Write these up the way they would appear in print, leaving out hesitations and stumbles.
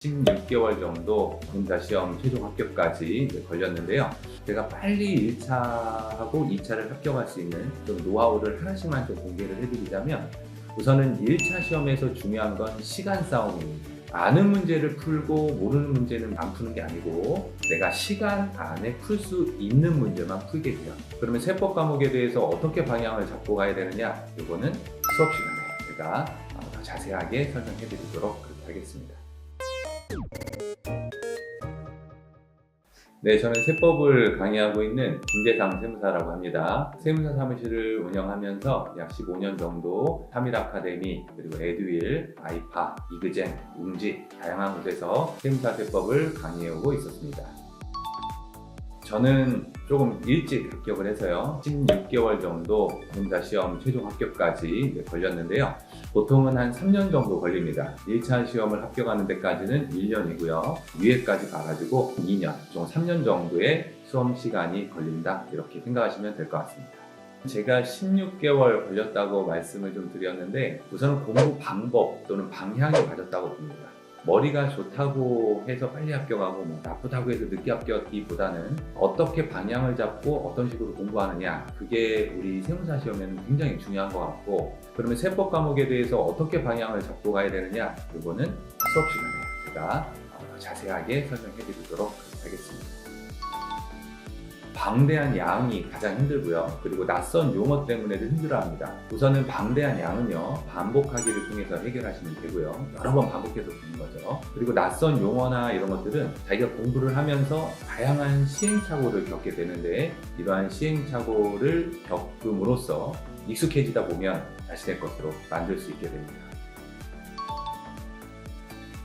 16개월 정도 공사 시험 최종 합격까지 걸렸는데요. 제가 빨리 1차하고 2차를 합격할 수 있는 좀 노하우를 하나씩만 좀 공개를 해드리자면, 우선은 1차 시험에서 중요한 건 시간 싸움입니다. 아는 문제를 풀고 모르는 문제는 안 푸는 게 아니고 내가 시간 안에 풀 수 있는 문제만 풀게 돼요. 그러면 세법 과목에 대해서 어떻게 방향을 잡고 가야 되느냐, 이거는 수업 시간에 제가 더 자세하게 설명해 드리도록 하겠습니다. 네, 저는 세법을 강의하고 있는 김재상 세무사라고 합니다. 세무사 사무실을 운영하면서 약 15년 정도 3일 아카데미, 그리고 에듀윌, 아이파, 이그젠, 웅지 다양한 곳에서 세무사 세법을 강의해오고 있었습니다. 저는 조금 일찍 합격을 해서요, 16개월 정도 공사 시험 최종 합격까지 걸렸는데요. 보통은 한 3년 정도 걸립니다. 1차 시험을 합격하는 데까지는 1년이고요. 위에까지 가가지고 2년, 총 3년 정도의 수험 시간이 걸린다, 이렇게 생각하시면 될 것 같습니다. 제가 16개월 걸렸다고 말씀을 좀 드렸는데, 우선은 공부 방법 또는 방향이 맞았다고 봅니다. 머리가 좋다고 해서 빨리 합격하고 나쁘다고 해서 늦게 합격하기보다는 어떻게 방향을 잡고 어떤 식으로 공부하느냐, 그게 우리 세무사 시험에는 굉장히 중요한 것 같고, 그러면 세법 과목에 대해서 어떻게 방향을 잡고 가야 되느냐, 이거는 수업 시간에 제가 자세하게 설명해 드리도록 하겠습니다. 방대한 양이 가장 힘들고요. 그리고 낯선 용어 때문에도 힘들어합니다. 우선은 방대한 양은요, 반복하기를 통해서 해결하시면 되고요. 여러 번 반복해서 보는 거죠. 그리고 낯선 용어나 이런 것들은 자기가 공부를 하면서 다양한 시행착오를 겪게 되는데, 이러한 시행착오를 겪음으로써 익숙해지다 보면 자신의 것으로 만들 수 있게 됩니다.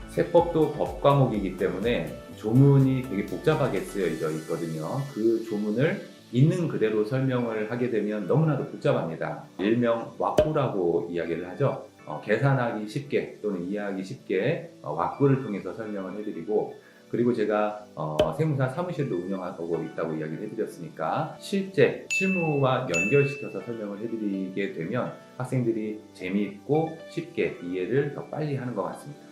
세법도 법 과목이기 때문에 조문이 되게 복잡하게 쓰여져 있거든요. 그 조문을 있는 그대로 설명을 하게 되면 너무나도 복잡합니다. 일명 왁구라고 이야기를 하죠. 계산하기 쉽게 또는 이해하기 쉽게 왁구를 통해서 설명을 해드리고, 그리고 제가 세무사 사무실도 운영하고 있다고 이야기를 해드렸으니까 실제 실무와 연결시켜서 설명을 해드리게 되면 학생들이 재미있고 쉽게 이해를 더 빨리 하는 것 같습니다.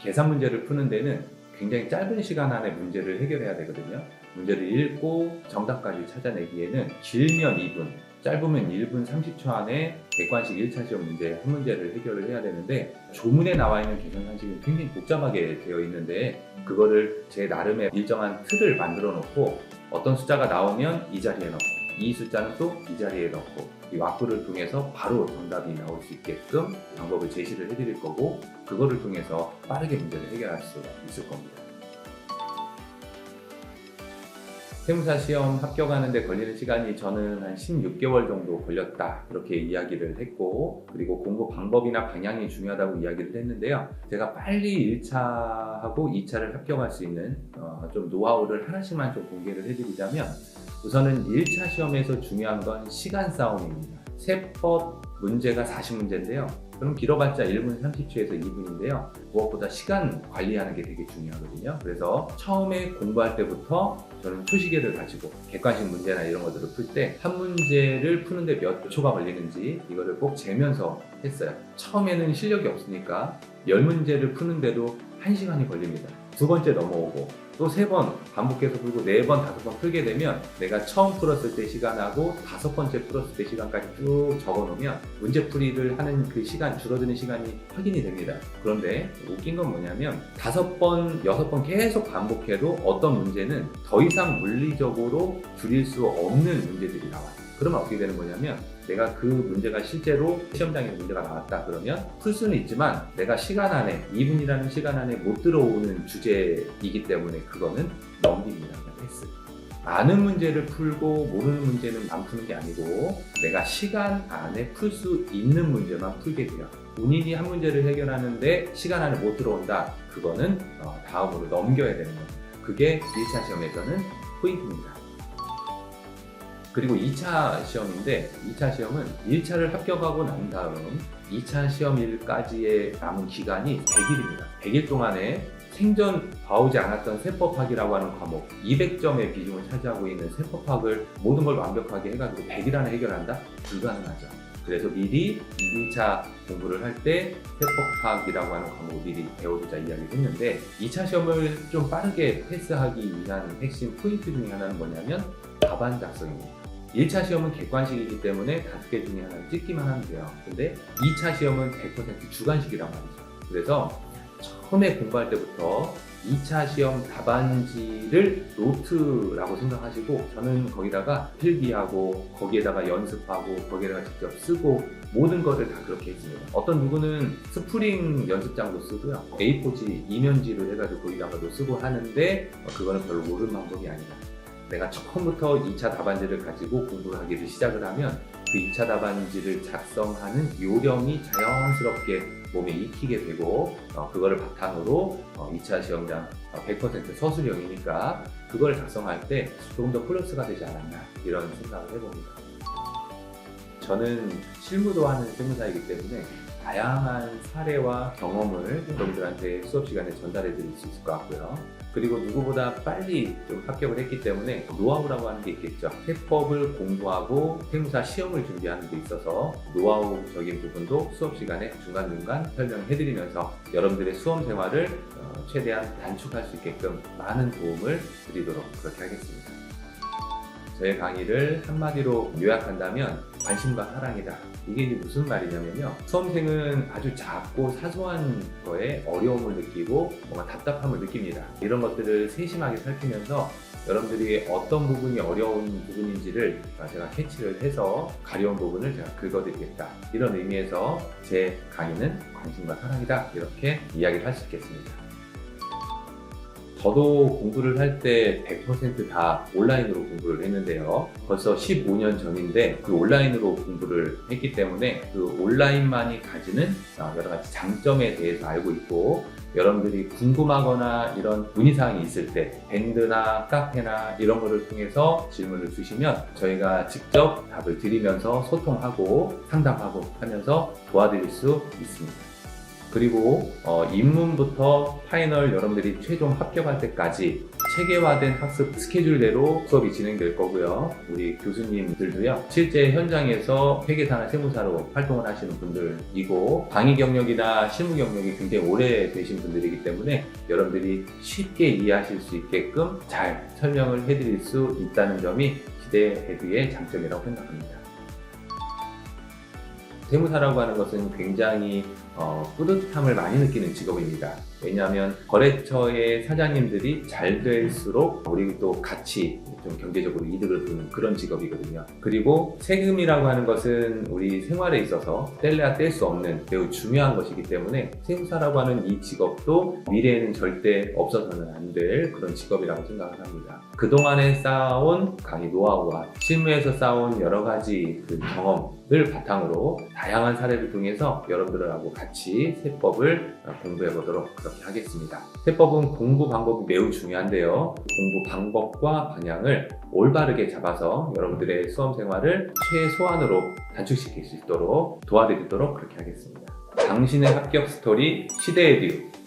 계산 문제를 푸는 데는 굉장히 짧은 시간 안에 문제를 해결해야 되거든요. 문제를 읽고 정답까지 찾아내기에는 길면 2분, 짧으면 1분 30초 안에 객관식 1차 시험 문제 한 문제를 해결을 해야 되는데, 조문에 나와 있는 계산 상식은 굉장히 복잡하게 되어 있는데, 그거를 제 나름의 일정한 틀을 만들어 놓고 어떤 숫자가 나오면 이 자리에 넣고, 이 숫자는 또 이 자리에 넣고, 이 왁구를 통해서 바로 정답이 나올 수 있게끔 방법을 제시를 해드릴 거고, 그거를 통해서 빠르게 문제를 해결할 수 있을 겁니다. 세무사 시험 합격하는 데 걸리는 시간이 저는 한 16개월 정도 걸렸다, 이렇게 이야기를 했고, 그리고 공부 방법이나 방향이 중요하다고 이야기를 했는데요. 제가 빨리 1차하고 2차를 합격할 수 있는 좀 노하우를 하나씩만 좀 공개를 해드리자면, 우선은 1차 시험에서 중요한 건 시간 싸움입니다. 세법 문제가 40문제인데요. 그럼 길어봤자 1분 30초에서 2분인데요. 무엇보다 시간 관리하는 게 되게 중요하거든요. 그래서 처음에 공부할 때부터 저는 초시계를 가지고 객관식 문제나 이런 것들을 풀 때 한 문제를 푸는데 몇 초가 걸리는지 이거를 꼭 재면서 했어요. 처음에는 실력이 없으니까 10문제를 푸는데도 1시간이 걸립니다. 두 번째 넘어오고 또 3번 반복해서 풀고 4번, 5번 풀게 되면 내가 처음 풀었을 때 시간하고 5번째 풀었을 때 시간까지 쭉 적어놓으면 문제풀이를 하는 그 시간, 줄어드는 시간이 확인이 됩니다. 그런데 웃긴 건 뭐냐면 5번, 6번 계속 반복해도 어떤 문제는 더 이상 물리적으로 줄일 수 없는 문제들이 나와요. 그러면 어떻게 되는 거냐면, 내가 그 문제가 실제로 시험장에 문제가 나왔다 그러면 풀 수는 있지만 내가 시간 안에, 2분이라는 시간 안에 못 들어오는 주제이기 때문에 그거는 넘깁니다. 그냥 패스. 아는 문제를 풀고 모르는 문제는 안 푸는 게 아니고 내가 시간 안에 풀 수 있는 문제만 풀게 돼요. 본인이 한 문제를 해결하는데 시간 안에 못 들어온다, 그거는 다음으로 넘겨야 되는 겁니다. 그게 1차 시험에서는 포인트입니다. 그리고 2차 시험인데, 2차 시험은 1차를 합격하고 난 다음 2차 시험일까지의 남은 기간이 100일입니다. 100일 동안에 생전 봐오지 않았던 세법학이라고 하는 과목 200점의 비중을 차지하고 있는 세법학을 모든 걸 완벽하게 해가지고 100일 안에 해결한다? 불가능하죠. 그래서 미리 1차 공부를 할 때 세법학이라고 하는 과목을 미리 배워두자 이야기를 했는데 2차 시험을 좀 빠르게 패스하기 위한 핵심 포인트 중에 하나는 뭐냐면 답안 작성입니다. 1차 시험은 객관식이기 때문에 5개 중에 하나를 찍기만 하면 돼요. 근데 2차 시험은 100% 주관식이란 말이죠. 그래서 처음에 공부할 때부터 2차 시험 답안지를 노트라고 생각하시고 저는 거기다가 필기하고 거기에다가 연습하고 거기에다가 직접 쓰고 모든 것을 다 그렇게 했습니다. 어떤 누구는 스프링 연습장도 쓰고요. A4지 이면지로 해가지고 거기다가도 쓰고 하는데 그거는 별로 옳은 방법이 아니다. 내가 처음부터 2차 답안지를 가지고 공부를 하기를 시작을 하면 그 2차 답안지를 작성하는 요령이 자연스럽게 몸에 익히게 되고 그거를 바탕으로 2차 시험장 100% 서술형이니까 그걸 작성할 때 조금 더 플러스가 되지 않았나 이런 생각을 해봅니다. 저는 실무도 하는 세무사이기 때문에 다양한 사례와 경험을 여러분들한테 수업 시간에 전달해 드릴 수 있을 것 같고요. 그리고 누구보다 빨리 좀 합격을 했기 때문에 노하우라고 하는 게 있겠죠. 세법을 공부하고 세무사 시험을 준비하는 데 있어서 노하우적인 부분도 수업 시간에 중간중간 설명해 드리면서 여러분들의 수험 생활을 최대한 단축할 수 있게끔 많은 도움을 드리도록 그렇게 하겠습니다. 저의 강의를 한마디로 요약한다면 관심과 사랑이다. 이게 이제 무슨 말이냐면요. 수험생은 아주 작고 사소한 거에 어려움을 느끼고 뭔가 답답함을 느낍니다. 이런 것들을 세심하게 살피면서 여러분들이 어떤 부분이 어려운 부분인지를 제가 캐치를 해서 가려운 부분을 제가 긁어드리겠다. 이런 의미에서 제 강의는 관심과 사랑이다. 이렇게 이야기를 할 수 있겠습니다. 저도 공부를 할 때 100% 다 온라인으로 공부를 했는데요. 벌써 15년 전인데 그 온라인으로 공부를 했기 때문에 그 온라인만이 가지는 여러 가지 장점에 대해서 알고 있고 여러분들이 궁금하거나 이런 문의사항이 있을 때 밴드나 카페나 이런 거를 통해서 질문을 주시면 저희가 직접 답을 드리면서 소통하고 상담하고 하면서 도와드릴 수 있습니다. 그리고 입문부터 파이널 여러분들이 최종 합격할 때까지 체계화된 학습 스케줄대로 수업이 진행될 거고요. 우리 교수님들도요. 실제 현장에서 회계사나 세무사로 활동을 하시는 분들이고 강의 경력이나 실무 경력이 굉장히 오래되신 분들이기 때문에 여러분들이 쉽게 이해하실 수 있게끔 잘 설명을 해드릴 수 있다는 점이 시대헤드의 장점이라고 생각합니다. 세무사라고 하는 것은 굉장히 뿌듯함을 많이 느끼는 직업입니다. 왜냐하면 거래처의 사장님들이 잘 될수록 우리 또 같이 좀 경제적으로 이득을 보는 그런 직업이거든요. 그리고 세금이라고 하는 것은 우리 생활에 있어서 뗄래야 뗄 수 없는 매우 중요한 것이기 때문에 세무사라고 하는 이 직업도 미래에는 절대 없어서는 안 될 그런 직업이라고 생각을 합니다. 그동안에 쌓아온 강의 노하우와 실무에서 쌓아온 여러 가지 그 경험을 바탕으로 다양한 사례를 통해서 여러분들하고 같이 세법을 공부해 보도록 그렇게 하겠습니다. 세법은 공부 방법이 매우 중요한데요. 공부 방법과 방향을 올바르게 잡아서 여러분들의 수험 생활을 최소한으로 단축시킬 수 있도록 도와드리도록 그렇게 하겠습니다. 당신의 합격 스토리 시대에듀